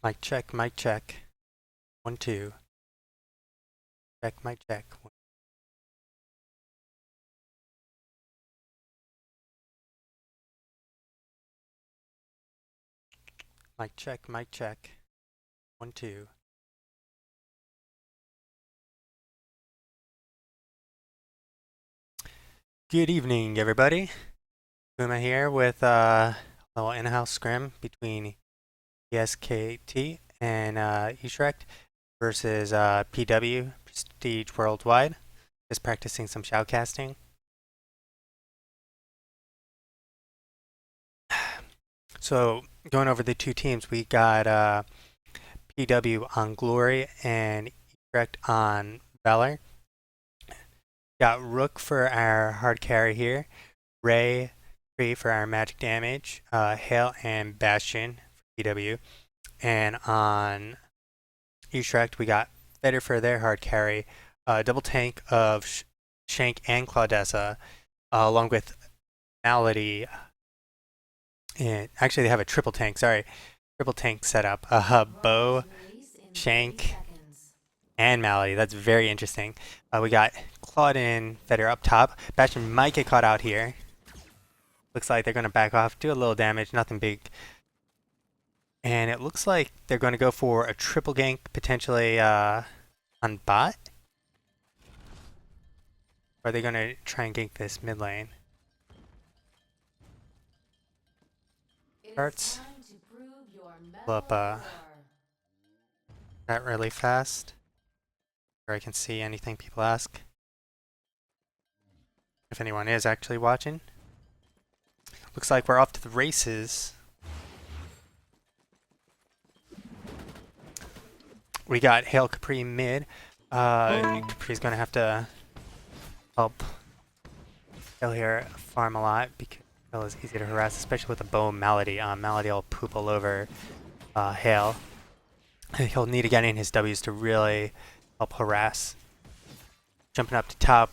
Mic check, mic check. 1, 2. Check, mic check. Mic check, mic check. 1, 2. Good evening, everybody. Puma here with a little in-house scrim between eSKt and eSKt versus PW Prestige Worldwide. Just practicing some shoutcasting. So going over the two teams, we got PW on Glory and eSKt on Valor. Got Rook for our hard carry here, Ray for our magic damage, Hail and Bastion for PW, and on eSKt we got Fetter for their hard carry, double tank of Shank and Claudessa, along with Malady. And actually, they have a triple tank. Sorry, triple tank setup. Bow, Shank, and Malady. That's very interesting. We got Claude and Fetter up top. Bastion might get caught out here. Looks like they're going to back off, do a little damage, nothing big. And it looks like they're going to go for a triple gank, potentially on bot. Or are they going to try and gank this mid lane? Starts. Pull up that really fast. Where I can see anything people ask. If anyone is actually watching. Looks like we're off to the races. We got Hail Capri mid. Capri's gonna have to help Hail here farm a lot because Hail is easy to harass, especially with the bow Malady. Malady will poop all over Hail. He'll need to get in his W's to really help harass. Jumping up to top,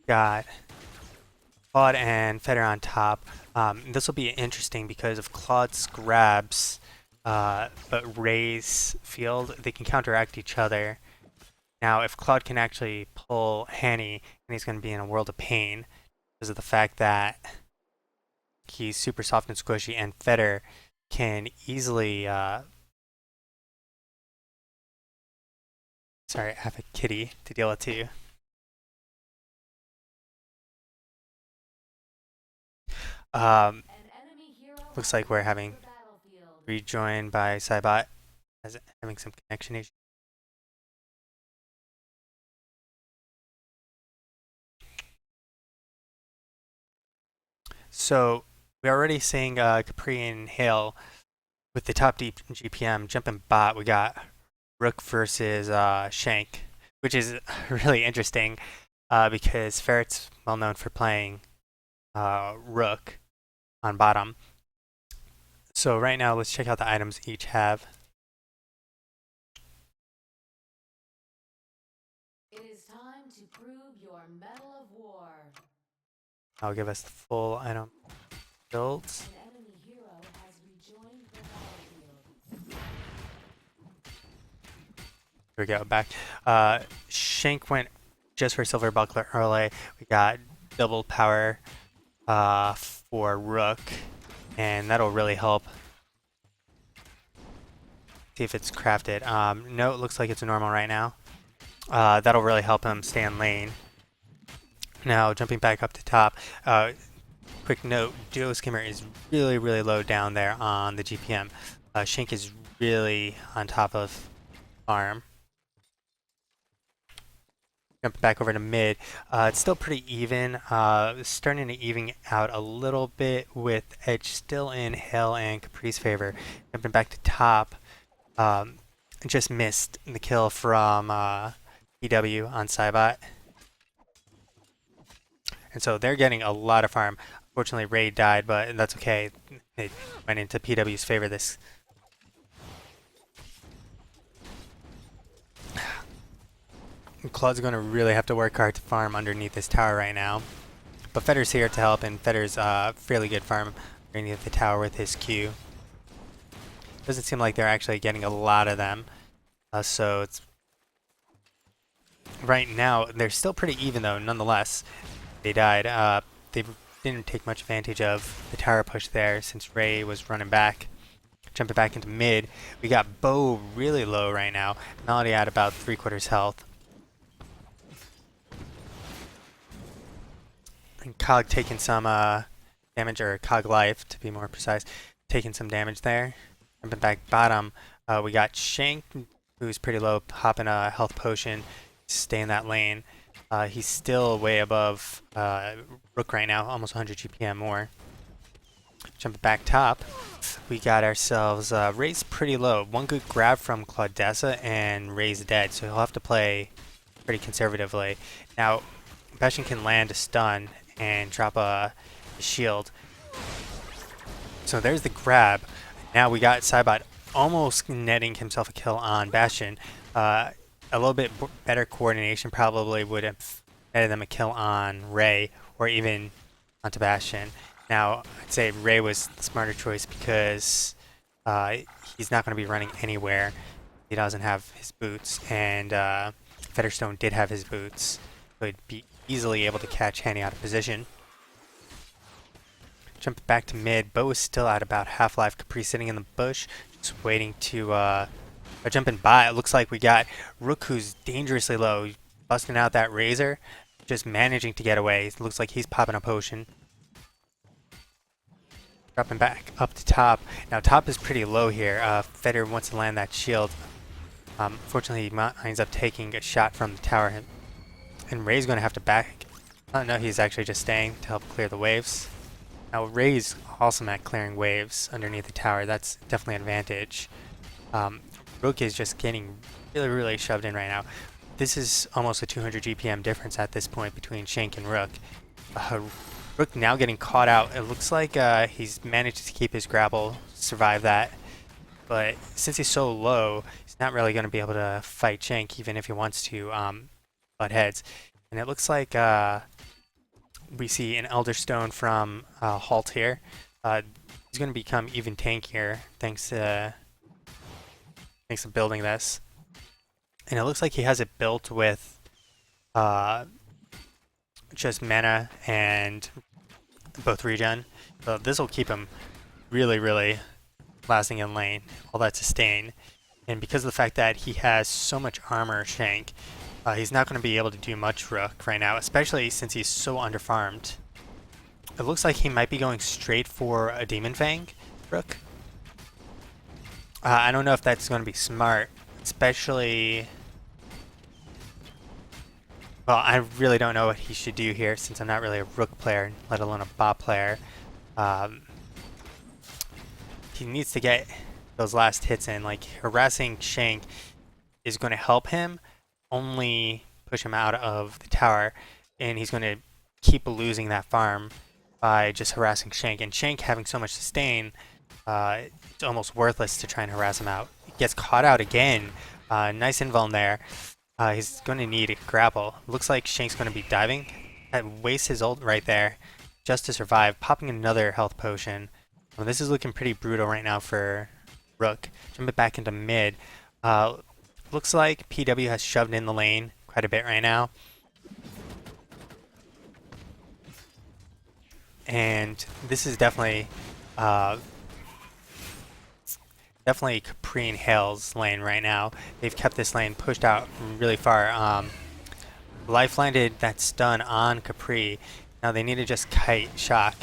got Claude and Fetter on top. This will be interesting because of Claude's grabs, but Ray's field, they can counteract each other. Now, if Claude can actually pull Hanny, then he's going to be in a world of pain because of the fact that he's super soft and squishy, and Fetter can easily... Sorry, I have a kitty to deal with too. Looks like we're having rejoined by Cybot, as having some connection issues. So we're already seeing Capri and Hail with the top deep GPM jumping bot. We got Rook versus Shank, which is really interesting because Ferret's well known for playing Rook on bottom. So right now, let's check out the items each have. It is time to prove your Medal of War. I'll give us the full item builds. An enemy hero has rejoined the battlefield. Here we go, back. Shank went just for Silver Buckler early. We got double power for Rook, and that'll really help. See if it's crafted. No, it looks like it's normal right now. That'll really help him stay in lane. Now, jumping back up to top, quick note, Duo Skimmer is really, really low down there on the GPM. Shank is really on top of farm. Jump back over to mid. It's still pretty even. Starting to even out a little bit with Edge still in Hail and Capri's favor. Jumping back to top. Just missed the kill from PW on Cybot. And so they're getting a lot of farm. Unfortunately, Ray died, but that's okay. They went into PW's favor this. Claude's going to really have to work hard to farm underneath this tower right now. But Fetter's here to help, and Fetter's fairly good farm underneath the tower with his Q. Doesn't seem like they're actually getting a lot of them. So it's right now they're still pretty even though. Nonetheless, they died. They didn't take much advantage of the tower push there since Ray was running back, jumping back into mid. We got Bo really low right now. Melody at about 3/4 health. And Cog taking some damage, or Cog life to be more precise, taking some damage there. Jumping back bottom, we got Shank, who's pretty low, popping a health potion, stay in that lane. He's still way above Rook right now, almost 100 GPM more. Jumping back top, we got ourselves Ray's pretty low. One good grab from Claudessa and Ray's dead, so he'll have to play pretty conservatively. Now, Bastion can land a stun and drop a shield. So there's the grab. Now we got Cybot almost netting himself a kill on Bastion. A little bit better coordination probably would have netted them a kill on Ray or even onto Bastion. Now, I'd say Ray was the smarter choice because he's not going to be running anywhere. He doesn't have his boots, and Featherstone did have his boots, so he'd be easily able to catch Henny out of position. Jump back to mid. Bo is still at about half-life. Capri sitting in the bush, just waiting to jumping by. It looks like we got Rook, who's dangerously low, busting out that Razor, just managing to get away. It looks like he's popping a potion. Dropping back up to top. Now top is pretty low here. Feder wants to land that shield. Fortunately, he ends up taking a shot from the tower, and Ray's going to have to back. Oh no, he's actually just staying to help clear the waves. Now Ray's awesome at clearing waves underneath the tower. That's definitely an advantage. Rook is just getting really shoved in right now. This is almost a 200 GPM difference at this point between Shank and Rook. Rook now getting caught out. It looks like he's managed to keep his grapple, survive that. But since he's so low, he's not really going to be able to fight Shank even if he wants to butt heads. And it looks like we see an Elder Stone from Halt here. He's going to become even tankier thanks to building this. And it looks like he has it built with just mana and both regen. So this will keep him really lasting in lane, all that sustain. And because of the fact that he has so much armor, Shank, he's not going to be able to do much Rook right now, especially since he's so underfarmed. It looks like he might be going straight for a Demon Fang Rook. I don't know if that's going to be smart, especially... Well, I really don't know what he should do here since I'm not really a Rook player, let alone a bot player. He needs to get those last hits in. Like, harassing Shank is going to help him only push him out of the tower, and he's going to keep losing that farm by just harassing Shank. And Shank having so much sustain, it's almost worthless to try and harass him out. He gets caught out again. Nice invuln there. He's going to need a grapple. Looks like Shank's going to be diving. That wastes his ult right there just to survive, popping another health potion. Well, this is looking pretty brutal right now for Rook. Jump it back into mid. Looks like PW has shoved in the lane quite a bit right now. And this is definitely Capri and Hale's lane right now. They've kept this lane pushed out really far. Life landed that stun on Capri. Now they need to just kite Shock.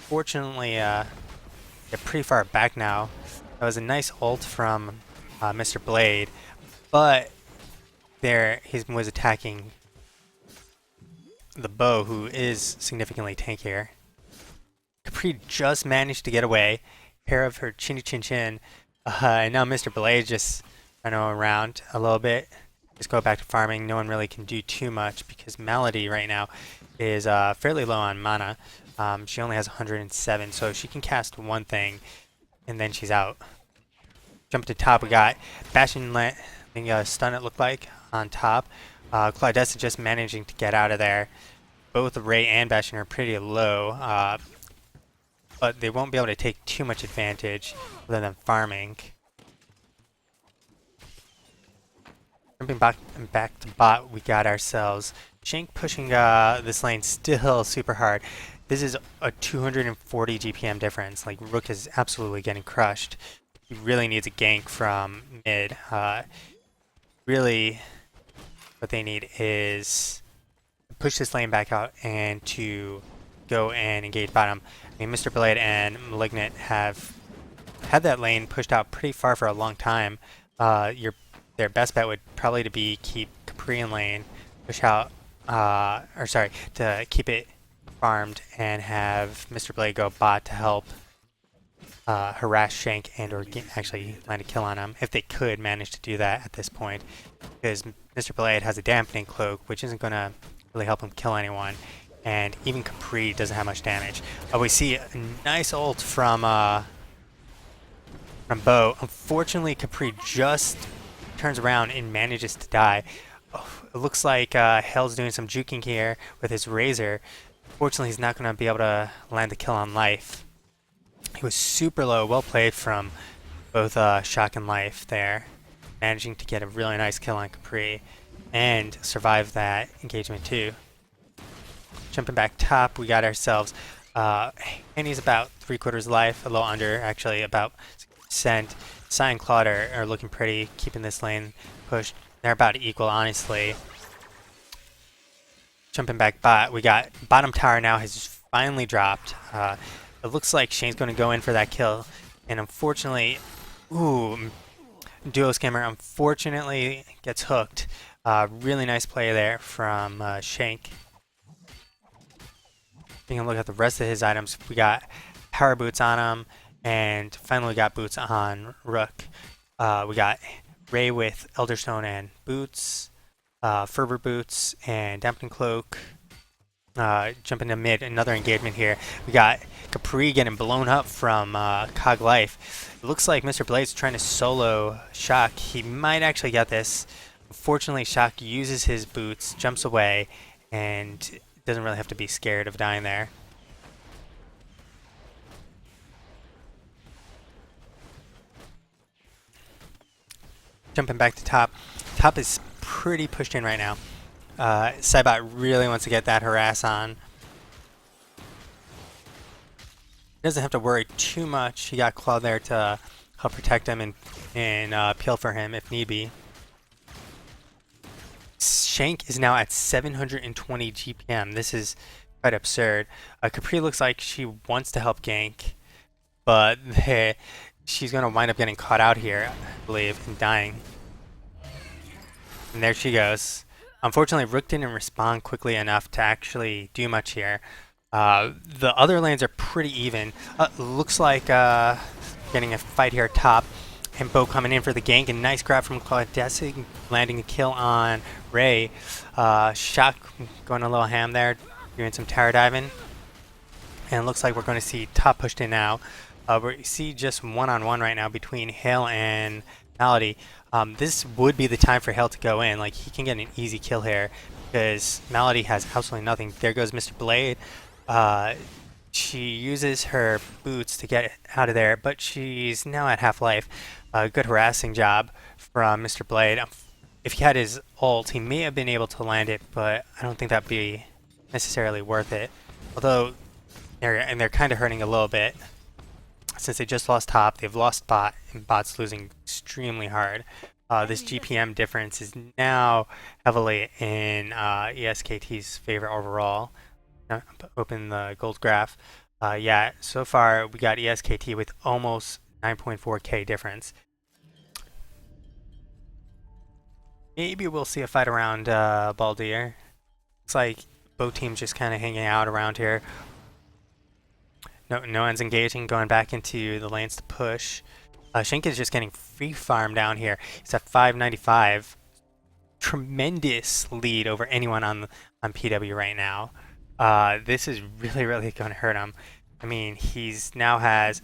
Fortunately, they're pretty far back now. That was a nice ult from Mr. Blade, but he was attacking the Bow, who is significantly tankier. Capri just managed to get away. Hair of her chinny chin chin. And now Mr. Blade just running around a little bit. Just go back to farming. No one really can do too much because Melody right now is fairly low on mana. She only has 107, so she can cast one thing, and then she's out. Jump to top, we got Bastion stun, it looked like, on top. Claudessa just managing to get out of there. Both Ray and Bastion are pretty low, but they won't be able to take too much advantage other than farming. Jumping back to bot, we got ourselves Shank pushing this lane still super hard. This is a 240 GPM difference. Like, Rook is absolutely getting crushed. He really needs a gank from mid. Really, what they need is push this lane back out and to go and engage bottom. I mean, Mr. Blade and Malignant have had that lane pushed out pretty far for a long time. Their best bet would probably to be keep Capri in lane, push out, to keep it farmed and have Mr. Blade go bot to help harass Shank and or actually land a kill on him if they could manage to do that at this point, because Mr. Blade has a dampening cloak, which isn't going to really help him kill anyone, and even Capri doesn't have much damage. We see a nice ult from Bo. Unfortunately, Capri just turns around and manages to die. Oh, it looks like Hell's doing some juking here with his Razor. Fortunately, he's not going to be able to land the kill on Life. He was super low. Well played from both Shock and Life there, managing to get a really nice kill on Capri and survive that engagement too. Jumping back top, we got ourselves Annie's about 3/4 life, a little under, actually about 6%. Sai and Claude are looking pretty, keeping this lane pushed. They're about equal, honestly. Jumping back bot, we got bottom tower now has finally dropped. It looks like Shane's going to go in for that kill, and unfortunately, Duo Scammer unfortunately gets hooked. Really nice play there from Shank. Taking a look at the rest of his items, we got power boots on him, and finally we got boots on Rook. We got Ray with Elderstone and boots, Fervor boots and dampening cloak. Jumping to mid, another engagement here. We got Capri getting blown up from Cog Life. It looks like Mr. Blade's trying to solo Shock. He might actually get this. Unfortunately, Shock uses his boots, jumps away, and doesn't really have to be scared of dying there. Jumping back to top. Top is pretty pushed in right now. Saibot really wants to get that harass on. He doesn't have to worry too much. He got Claude there to help protect him and peel for him if need be. Shank is now at 720 GPM. This is quite absurd. Capri looks like she wants to help gank, but she's going to wind up getting caught out here, I believe, and dying. And there she goes. Unfortunately, Rook didn't respond quickly enough to actually do much here. The other lanes are pretty even. Looks like getting a fight here top. And Bo coming in for the gank, and nice grab from Claudessig, landing a kill on Ray. Shock going a little ham there, doing some tower diving. And it looks like we're going to see top pushed in now. We see just one-on-one right now between Hale and Malady. This would be the time for Hale to go in. Like, he can get an easy kill here because Malady has absolutely nothing. There goes Mr. Blade. She uses her boots to get out of there, but she's now at half life. Good harassing job from Mr. Blade. If he had his ult, he may have been able to land it, but I don't think that'd be necessarily worth it. Although, they're kind of hurting a little bit. Since they just lost top, they've lost bot, and bot's losing extremely hard. This GPM difference is now heavily in eSKt's favor overall. Open the gold graph. Yeah, so far we got eSKt with almost 9.4k difference. Maybe we'll see a fight around Baldir. Looks like both teams just kind of hanging out around here. No one's engaging, going back into the lanes to push. Shank is just getting free farm down here. He's at 595. Tremendous lead over anyone on PW right now. This is really going to hurt him. I mean, he's now has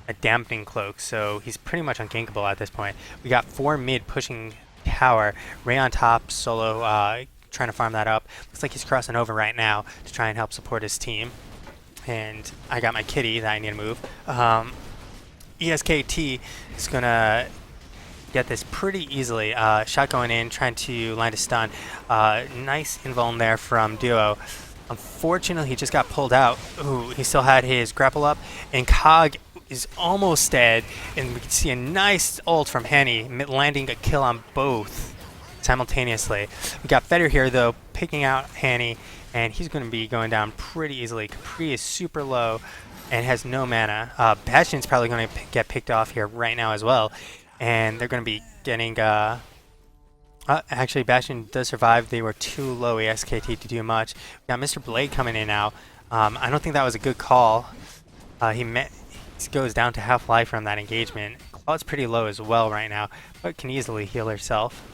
a dampening cloak, so he's pretty much ungankable at this point. We got 4 mid pushing tower. Ray on top, solo trying to farm that up. Looks like he's crossing over right now to try and help support his team. And I got my kitty that I need to move. eSKt is going to get this pretty easily. Shot going in, trying to land a stun. Nice invuln there from Duo. Unfortunately, he just got pulled out. Ooh, he still had his grapple up, and Cog is almost dead, and we can see a nice ult from Henny, landing a kill on both simultaneously. We got Feder here, though, picking out Henny, and he's going to be going down pretty easily. Capri is super low and has no mana. Bastion's probably going to get picked off here right now as well, and they're going to be getting... actually, Bastion does survive. They were too low eSKt to do much. We got Mr. Blade coming in now. I don't think that was a good call. He goes down to half life from that engagement. Claude's pretty low as well right now, but can easily heal herself.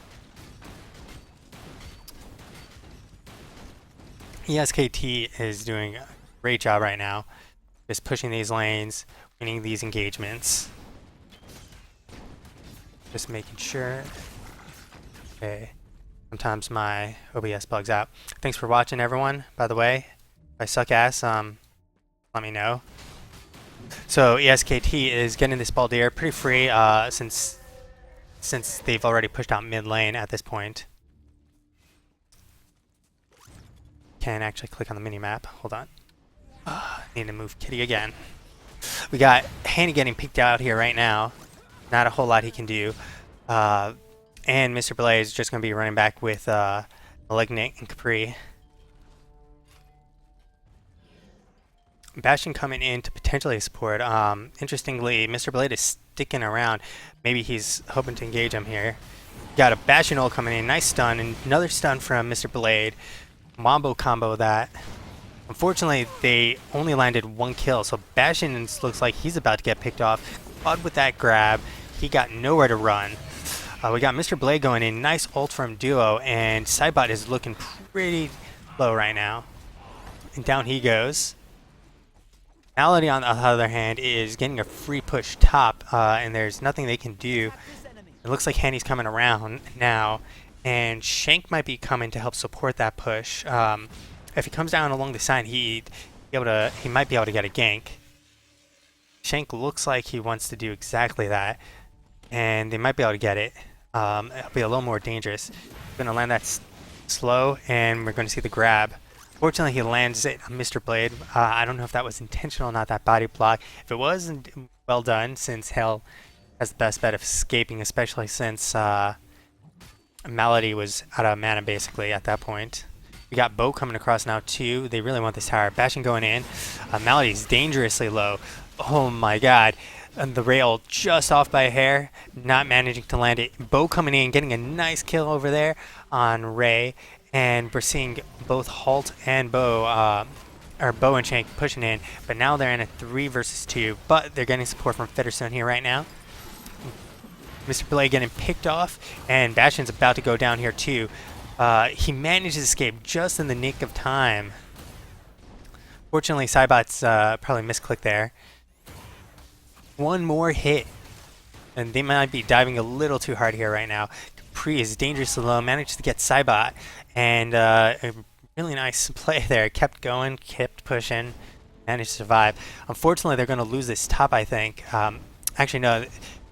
eSKt is doing a great job right now, just pushing these lanes, winning these engagements. Just making sure. Okay. Sometimes my OBS bugs out. Thanks for watching, everyone. By the way, if I suck ass, let me know. So eSKt is getting this Baldir pretty free, since they've already pushed out mid lane at this point. Can actually click on the mini map. Hold on. Need to move Kitty again. We got Hanny getting picked out here right now. Not a whole lot he can do. And Mr. Blade is just going to be running back with Malignant and Capri. Bastion coming in to potentially support. Interestingly, Mr. Blade is sticking around. Maybe he's hoping to engage him here. Got a Bastion ult coming in. Nice stun. And another stun from Mr. Blade. Wombo combo that. Unfortunately, they only landed one kill. So Bastion looks like he's about to get picked off. Claude with that grab. He got nowhere to run. We got Mr. Blade going in. Nice ult from Duo. And Sidebot is looking pretty low right now. And down he goes. Malady, on the other hand, is getting a free push top, and there's nothing they can do. It looks like Henny's coming around now, and Shank might be coming to help support that push. If he comes down along the side, he might be able to get a gank. Shank looks like he wants to do exactly that, and they might be able to get it. It'll be a little more dangerous. We're going to land that slow, and we're going to see the grab. Fortunately, he lands it on Mr. Blade. I don't know if that was intentional or not, that body block. If it was, well done, since Hell has the best bet of escaping, especially since Malady was out of mana, basically, at that point. We got Bo coming across now, too. They really want this tower. Bastion going in. Malady's dangerously low. Oh, my God. And the rail just off by a hair, not managing to land it. Bo coming in, getting a nice kill over there on Ray. And we're seeing both Halt and Bo, or Bo and Shank pushing in, but now they're in a 3 versus 2, but they're getting support from Fetterstone here right now. Mr. Blade getting picked off, and Bastion's about to go down here too. He managed to escape just in the nick of time. Fortunately, Cybot's probably misclicked there. One more hit, and they might be diving a little too hard here right now. Capri is dangerously low, managed to get Cybot, and a really nice play there. Kept going, kept pushing, managed to survive. Unfortunately, they're going to lose this top, I think. Actually, no,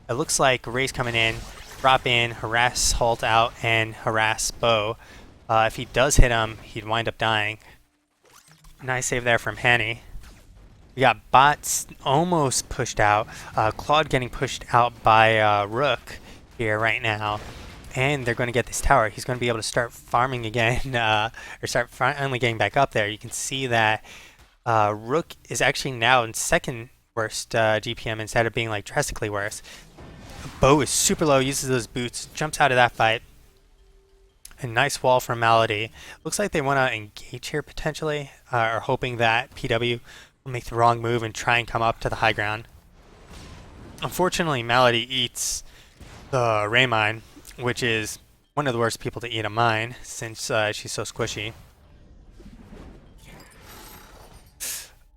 it looks like Ray's coming in, drop in, harass Halt out, and harass Bo. If he does hit him, he'd wind up dying. Nice save there from Henny. We got bots almost pushed out. Claude getting pushed out by Rook here right now. And they're going to get this tower. He's going to be able to start farming again, or start finally getting back up there. You can see that Rook is actually now in second worst GPM instead of being like drastically worse. Bo is super low, uses those boots, jumps out of that fight. A nice wall from Malady. Looks like they want to engage here potentially, or hoping that PW will make the wrong move and try and come up to the high ground. Unfortunately, Malady eats the Ray Mine, which is one of the worst people to eat a mine since she's so squishy.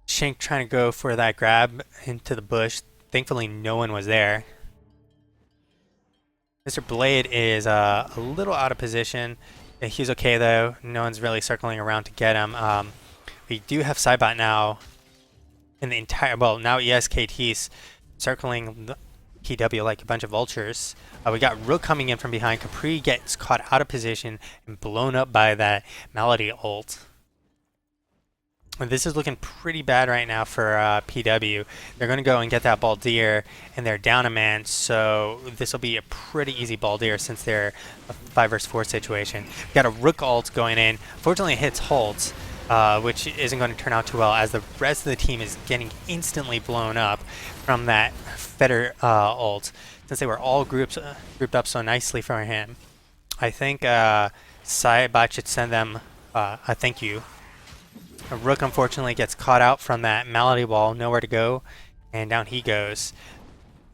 Shank trying to go for that grab into the bush. Thankfully, no one was there. Mr. Blade is a little out of position. He's okay, though. No one's really circling around to get him. We do have Cybot now in the entire... Well, now eSKt's circling PW like a bunch of vultures. We got Rook coming in from behind. Capri gets caught out of position and blown up by that Melody ult. This is looking pretty bad right now for PW. They're going to go and get that Baldir, and they're down a man, so this will be a pretty easy Baldir since they're a 5 vs 4 situation. We've got a Rook ult going in. Fortunately, it hits Holt, which isn't going to turn out too well, as the rest of the team is getting instantly blown up from that Feder ult, since they were all grouped up so nicely for him. I think Saibot should send them a thank you. Rook unfortunately gets caught out from that Malady wall, nowhere to go, and down he goes.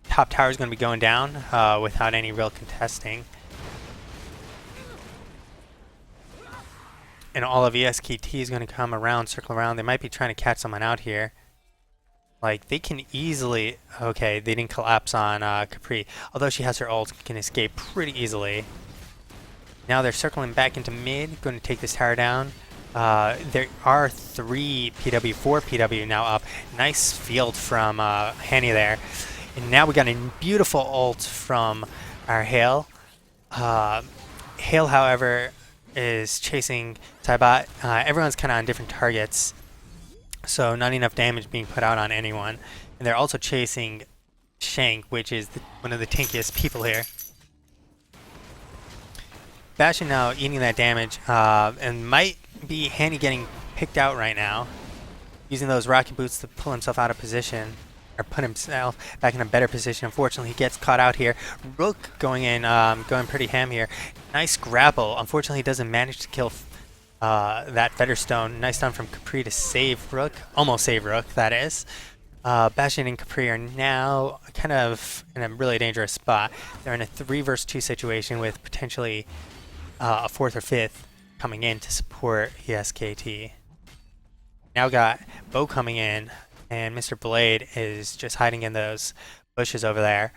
Top tower is going to be going down without any real contesting. And all of eSKt is going to come around, circle around. They might be trying to catch someone out here. Like, they can easily... Okay, they didn't collapse on Capri. Although she has her ult, can escape pretty easily. Now they're circling back into mid, going to take this tower down. There are 3 PW, 4 PW now up. Nice field from Hanny there. And now we got a beautiful ult from our Hale. Hale, however, is chasing Saibot. Everyone's kind of on different targets, so not enough damage being put out on anyone. And they're also chasing Shank, which is one of the tankiest people here. Bastion now eating that damage, and might be Handy getting picked out right now, using those rocket boots to pull himself out of position, or put himself back in a better position. Unfortunately, he gets caught out here. Rook going in, going pretty ham here. Nice grapple. Unfortunately, he doesn't manage to kill that Featherstone. Nice done from Capri to save Rook. Almost save Rook, that is. Bastion and Capri are now kind of in a really dangerous spot. They're in a 3 vs 2 situation with potentially a 4th or 5th coming in to support eSKt. Now got Bo coming in, and Mr. Blade is just hiding in those bushes over there.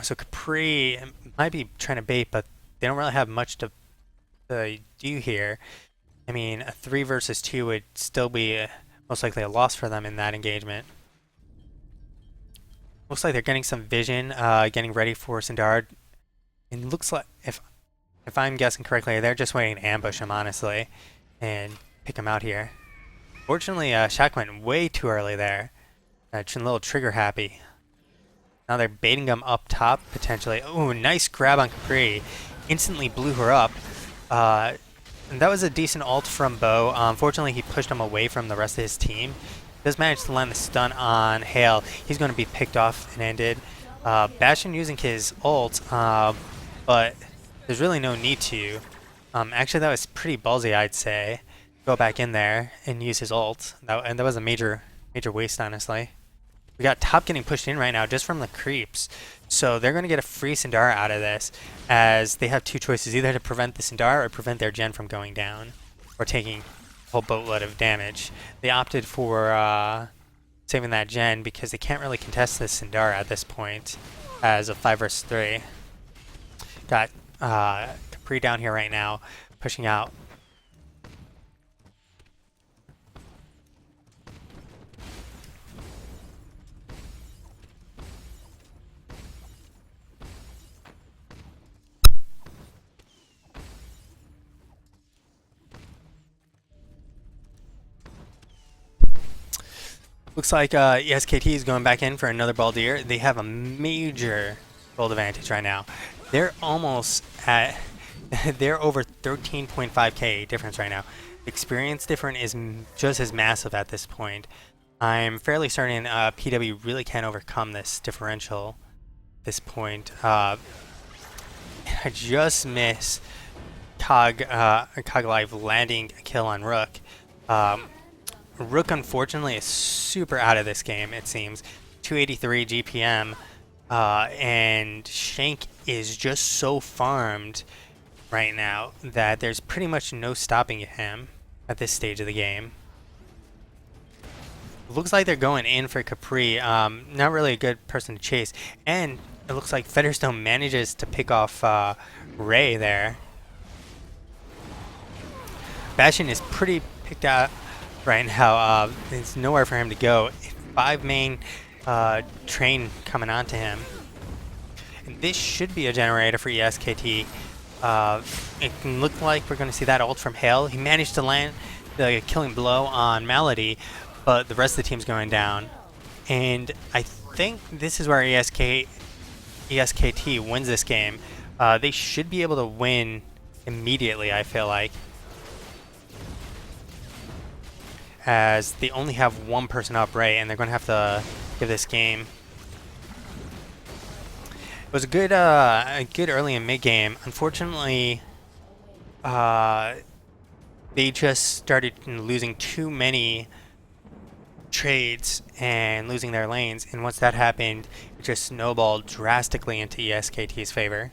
So Capri might be trying to bait, but they don't really have much to do here. I mean, a 3 vs 2 would still be most likely a loss for them in that engagement. Looks like they're getting some vision, getting ready for Sindar. It looks like, if I'm guessing correctly, they're just waiting to ambush him, honestly, and pick him out here. Fortunately, Shaq went way too early there. A little trigger happy. Now they're baiting him up top, potentially. Ooh, nice grab on Capri. Instantly blew her up. And that was a decent ult from Bo. Unfortunately, he pushed him away from the rest of his team. Does manage to land the stun on Hale. He's going to be picked off and ended. Bastion using his ult, but there's really no need to. Actually, that was pretty ballsy, I'd say. Go back in there and use his ult. And that was a major waste, honestly. We got top getting pushed in right now just from the creeps. So they're going to get a free Sindar out of this, as they have 2 choices, either to prevent the Sindar or prevent their gen from going down or taking a whole boatload of damage. They opted for saving that gen because they can't really contest this Sindar at this point as a 5 vs 3. Got Capri down here right now, pushing out. Looks like eSKt is going back in for another Baldir. They have a major gold advantage right now. They're almost at... they're over 13.5k difference right now. Experience difference is just as massive at this point. I'm fairly certain PW really can't overcome this differential at this point. I just miss Cog Live landing a kill on Rook. Rook, unfortunately, is super out of this game, it seems. 283 GPM, and Shank is just so farmed right now that there's pretty much no stopping him at this stage of the game. Looks like they're going in for Capri. Not really a good person to chase. And it looks like Featherstone manages to pick off Ray there. Bastion is pretty picked out right now. There's nowhere for him to go. 5 main train coming onto him. And this should be a generator for eSKt. It can look like we're going to see that ult from Hale. He managed to land the killing blow on Melody, but the rest of the team's going down. And I think this is where eSKt wins this game. They should be able to win immediately, I feel like, as they only have one person up, right, and they're going to have to give this game. It was a good early and mid game. Unfortunately, they just started losing too many trades and losing their lanes, and once that happened, it just snowballed drastically into eSKT's favor.